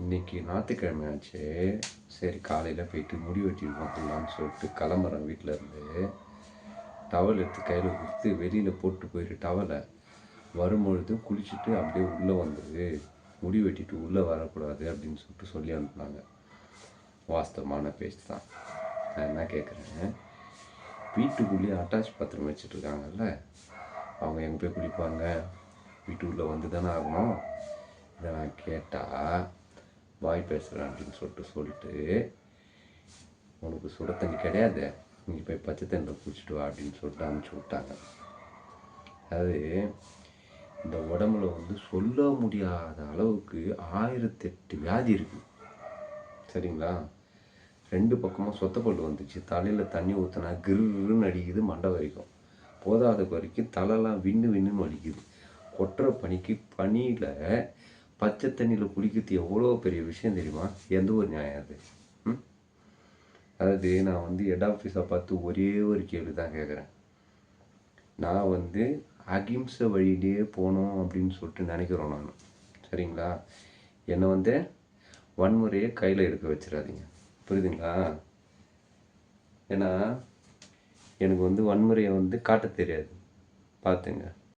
இன்றைக்கி ஞாயிற்றுக்கிழமை ஆச்சு. சரி காலையில் போயிட்டு முடி வெட்டிட்டு வந்துடலான்னு சொல்லிட்டு கிளம்புறேன். வீட்டில் இருந்து டவல் எடுத்து கையில் கொடுத்து வெளியில் போட்டு போயிட்டு டவலை வரும்பொழுது குளிச்சுட்டு அப்படியே உள்ளே வந்தது, முடி வெட்டிட்டு உள்ளே வரக்கூடாது அப்படின்னு சொல்லிட்டு சொல்லி அனுப்புனாங்க. வாஸ்தவமான பேச்சு தான். நான் என்ன கேட்குறேன், வீட்டுக்குள்ளேயே அட்டாச் பாத்ரூம் வச்சுட்ருக்காங்கல்ல, அவங்க எங்கே போய் குளிப்பாங்க? வீட்டுக்குள்ளே வந்து தானே ஆகணும். இதை நான் கேட்டால் வாய் பேசுகிறேன் அப்படின்னு சொல்லிட்டு உனக்கு சுட தண்ணி கிடையாது, நீ போய் பச்சை தண்ணியில் குளிச்சுட்டு வா அப்படின்னு சொல்லிட்டு அனுப்பிச்சி விட்டாங்க. அதாவது இந்த உடம்புல வந்து சொல்ல முடியாத அளவுக்கு 1008 வியாதி இருக்குது. சரிங்களா? 2 பக்கமும் சொத்தப்பட்டு வந்துச்சு. தலையில் தண்ணி ஊற்றினா கிருன்னு அடிக்குது, மண்டை வரைக்கும். போதாத வரைக்கும் தலைலாம் விண்ணுன்னு வலிக்குது. கொட்டுற பனியில் பச்சை தண்ணியில் குளிக்கிறது எவ்வளோ பெரிய விஷயம் தெரியுமா? எந்த ஒரு நியாயம் அது? அதாவது நான் வந்து ஹெட் ஆஃபீஸை பார்த்து ஒரே ஒரு கேள்வி தான் கேட்குறேன். நான் வந்து அகிம்சை வழியிலே போகணும் அப்படின்னு சொல்லிட்டு நினைக்கிறோம் நான். சரிங்களா? என்னை வந்து வன்முறையை கையில் எடுக்க வச்சிடாதீங்க. புரியுதுங்களா? ஏன்னா எனக்கு வந்து வன்முறையை வந்து காட்ட தெரியாது. பார்த்துங்க.